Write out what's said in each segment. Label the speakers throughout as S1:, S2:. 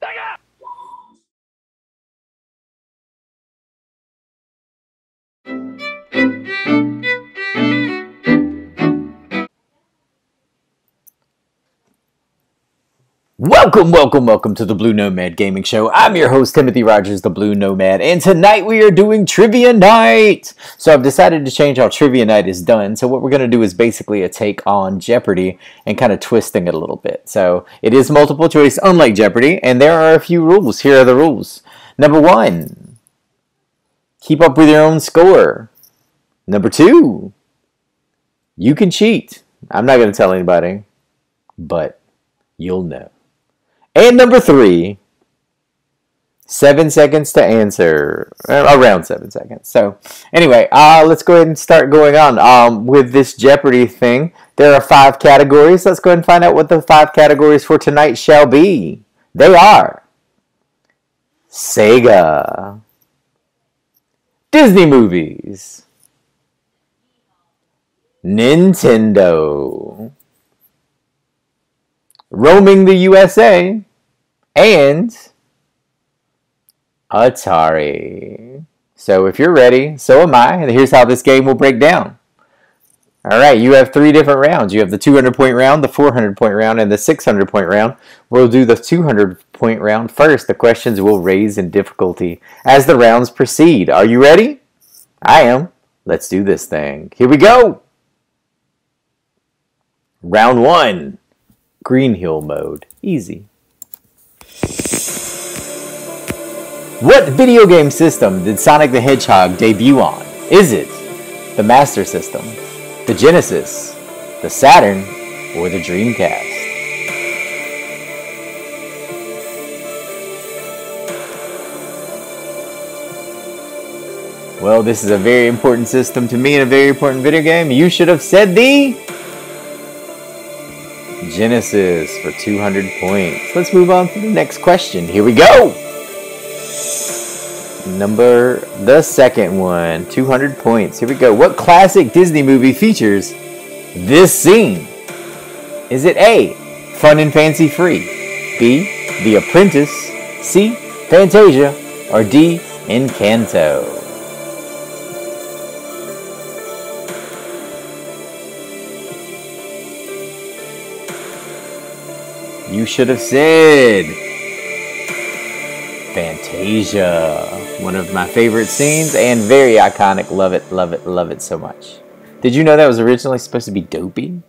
S1: Sega!
S2: Welcome to the Blue Nomad Gaming Show. I'm your host, Timothy Rogers, the Blue Nomad, and tonight we are doing Trivia Night! So I've decided to change how Trivia Night is done, so what we're going to do is basically a take on Jeopardy and kind of twisting it a little bit. So it is multiple choice, unlike Jeopardy, and there are a few rules. Here are the rules. Number 1, keep up with your own score. Number 2, you can cheat. I'm not going to tell anybody, but you'll know. And number 3, 7 seconds to answer. Around 7 seconds. So, anyway, let's go ahead and start going on. With this Jeopardy thing, there are 5 categories. Let's go ahead and find out what the 5 categories for tonight shall be. They are Sega, Disney movies, Nintendo, roaming the USA, and Atari. So if you're ready, so am I, and here's how this game will break down. Alright, you have 3 different rounds. You have the 200-point round, the 400-point round, and the 600-point round. We'll do the 200-point round first. The questions will raise in difficulty as the rounds proceed. Are you ready? I am. Let's do this thing. Here we go! Round 1. Green Hill mode. Easy. What video game system did Sonic the Hedgehog debut on? Is it the Master System, the Genesis, the Saturn, or the Dreamcast? Well, this is a very important system to me and a very important video game. You should have said the Genesis for 200 points. Let's move on to the next question. Here we go. The second one, 200 points. Here we go. What classic Disney movie features this scene? Is it A, Fun and Fancy Free, B, The Apprentice, C, Fantasia, or D, Encanto? You should have said Fantasia. One of my favorite scenes and very iconic. Love it, love it, love it so much. Did you know that was originally supposed to be Dopey?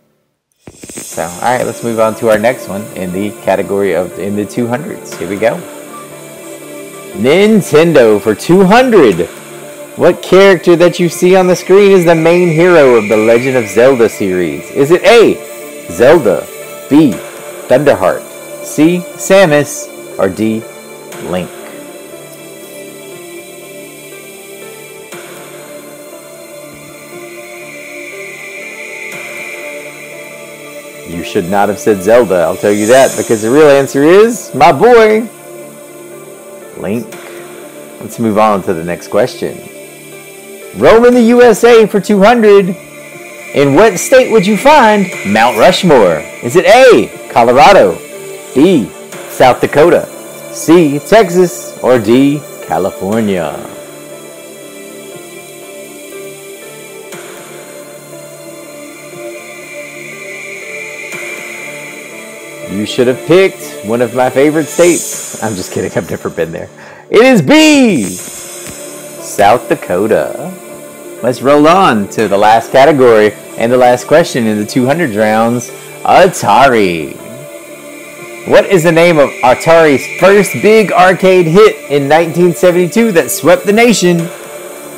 S2: So, alright, let's move on to our next one in the category of in the 200s. Here we go. Nintendo for 200. What character that you see on the screen is the main hero of the Legend of Zelda series? Is it A, Zelda, B, Thunderheart, C, Samus, or D, Link? You should not have said Zelda, I'll tell you that, because the real answer is, my boy, Link. Let's move on to the next question. Roaming the USA for 200. In what state would you find Mount Rushmore? Is it A, Colorado, B, South Dakota, C, Texas, or D, California? You should have picked one of my favorite states. I'm just kidding, I've never been there. It is B, South Dakota. Let's roll on to the last category and the last question in the 200 rounds. Atari. What is the name of Atari's first big arcade hit in 1972 that swept the nation?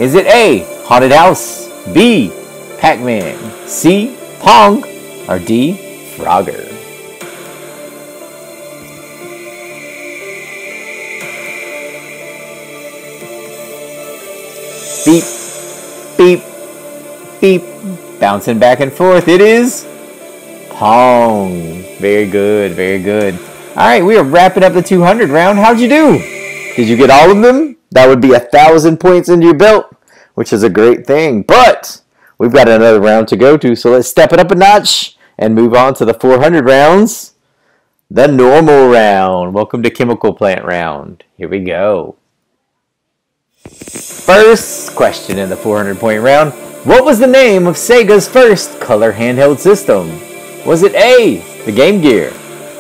S2: Is it A, Haunted House, B, Pac-Man, C, Pong, or D, Frogger? Beep, beep, beep. Bouncing back and forth. It is Pong. Very good, very good. Alright, we are wrapping up the 200 round. How'd you do? Did you get all of them? That would be 1,000 points in your belt, which is a great thing. But we've got another round to go to, so let's step it up a notch and move on to the 400 rounds. The normal round. Welcome to Chemical Plant round. Here we go. First question in the 400-point round. What was the name of Sega's first color handheld system? Was it A, the Game Gear,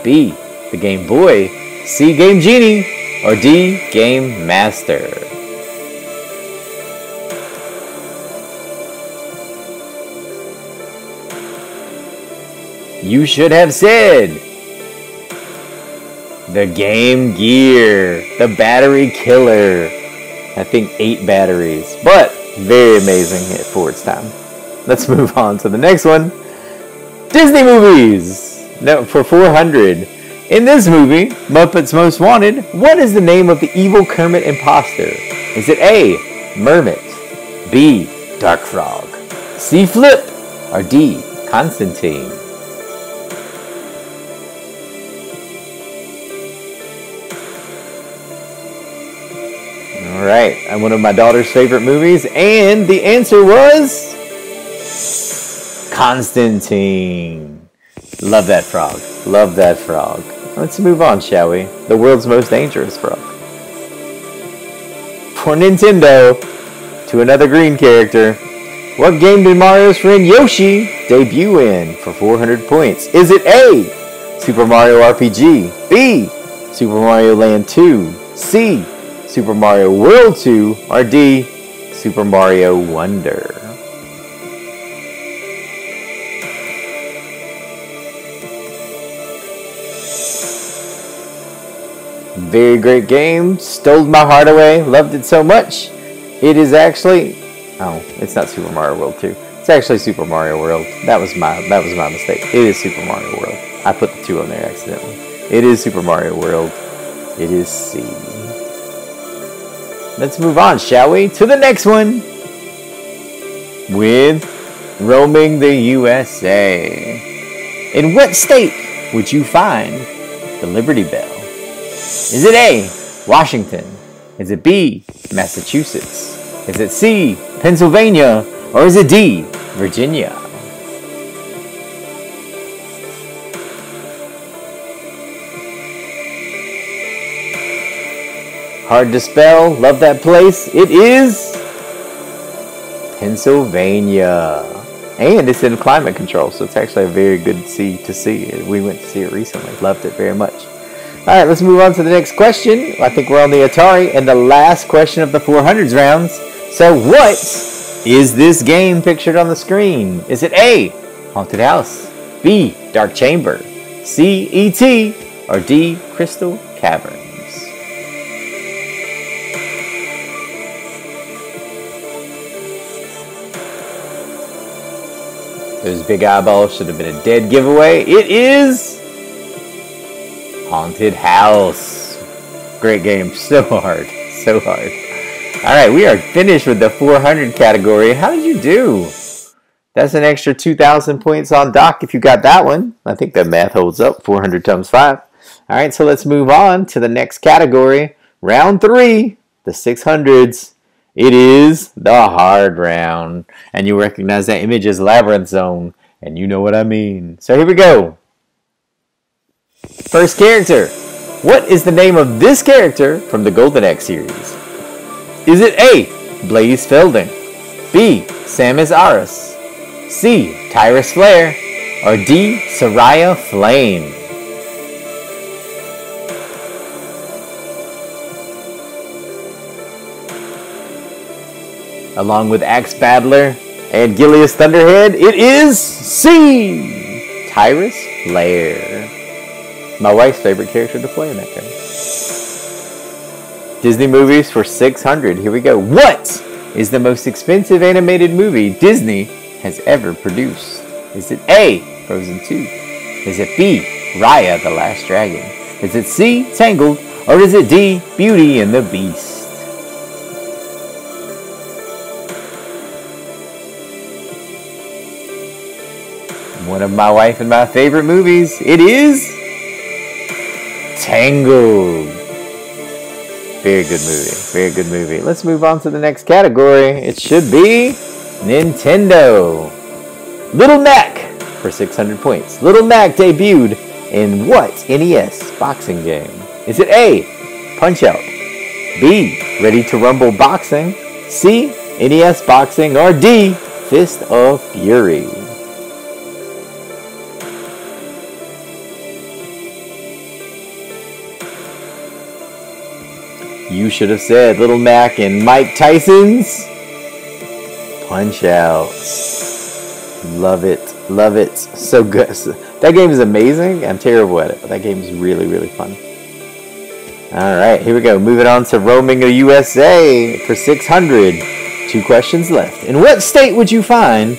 S2: B, the Game Boy, C, Game Genie, or D, Game Master? You should have said the Game Gear, the battery killer. I think 8 batteries, but very amazing for its time. Let's move on to the next one. Disney movies. No, for 400. In this movie, Muppets Most Wanted, what is the name of the evil Kermit imposter? Is it A, Mermit, B, Dark Frog, C, Flip, or D, Constantine? Alright, and one of my daughter's favorite movies, and the answer was Constantine. Love that frog. Love that frog. Let's move on, shall we? The world's most dangerous frog. For Nintendo, to another green character, what game did Mario's friend Yoshi debut in for 400 points? Is it A, Super Mario RPG, B, Super Mario Land 2, C, Super Mario World 2, or D, Super Mario Wonder? Very great game. Stole my heart away. Loved it so much. It is actually... Oh, it's not Super Mario World 2. It's actually Super Mario World. That was my mistake. It is Super Mario World. I put the 2 on there accidentally. It is Super Mario World. It is C. Let's move on, shall we? To the next one. With Roaming the USA. In what state would you find the Liberty Bell? Is it A, Washington? Is it B, Massachusetts? Is it C, Pennsylvania? Or is it D, Virginia? Hard to spell. Love that place. It is Pennsylvania. And it's in climate control, so it's actually a very good sea to see. We went to see it recently. Loved it very much. Alright, let's move on to the next question. I think we're on the Atari, and the last question of the 400s rounds. So what is this game pictured on the screen? Is it A, Haunted House, B, Dark Chamber, C, E.T., or D, Crystal Caverns? Those big eyeballs should have been a dead giveaway. It is Haunted House. Great game. So hard. So hard. Alright, we are finished with the 400 category. How did you do? That's an extra 2,000 points on dock if you got that one. I think that math holds up. 400 times 5. Alright, so let's move on to the next category. Round 3. The 600s. It is the hard round. And you recognize that image as Labyrinth Zone. And you know what I mean. So here we go. First character. What is the name of this character from the Golden Axe series? Is it A, Blaze Felding, B, Samus Aras, C, Tyrus Flare, or D, Soraya Flame? Along with Axe Battler and Gilius Thunderhead, it is C, Tyrus Flare. My wife's favorite character to play in that game. Disney movies for 600. Here we go. What is the most expensive animated movie Disney has ever produced? Is it A, Frozen 2? Is it B, Raya the Last Dragon? Is it C, Tangled? Or is it D, Beauty and the Beast? One of my wife and my favorite movies. It is Tangled. Very good movie. Very good movie. Let's move on to the next category. It should be Nintendo. Little Mac for 600 points. Little Mac debuted in what NES boxing game? Is it A, Punch-Out, B, Ready to Rumble Boxing, C, NES Boxing, or D, Fist of Fury? You should have said Little Mac and Mike Tyson's Punch-Out. Love it. Love it. So good. That game is amazing. I'm terrible at it, but that game is really, really fun. Alright, here we go. Moving on to Roaming the USA for 600. 2 questions left. In what state would you find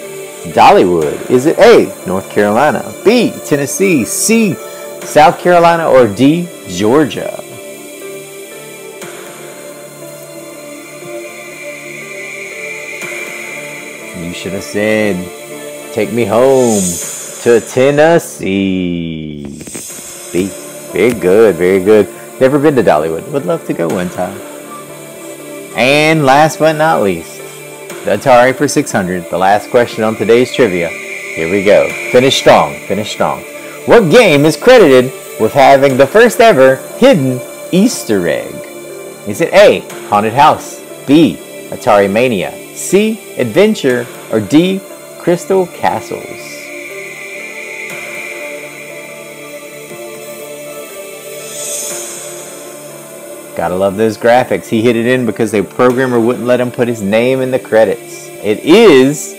S2: Dollywood? Is it A, North Carolina, B, Tennessee, C, South Carolina, or D, Georgia? You should have said, take me home to Tennessee. B. Very good, very good. Never been to Dollywood. Would love to go one time. And last but not least, the Atari for 600. The last question on today's trivia. Here we go. Finish strong, finish strong. What game is credited with having the first ever hidden Easter egg? Is it A, Haunted House, B, Atari Mania, C, Adventure, or D, Crystal Castles? Gotta love those graphics. He hid it in because the programmer wouldn't let him put his name in the credits. It is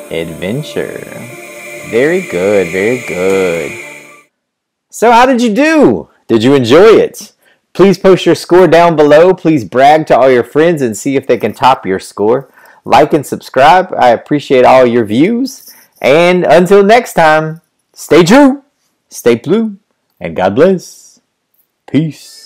S2: Adventure. Very good, very good. So how did you do? Did you enjoy it? Please post your score down below. Please brag to all your friends and see if they can top your score. Like and subscribe. I appreciate all your views. And until next time, stay true, stay blue, and God bless. Peace.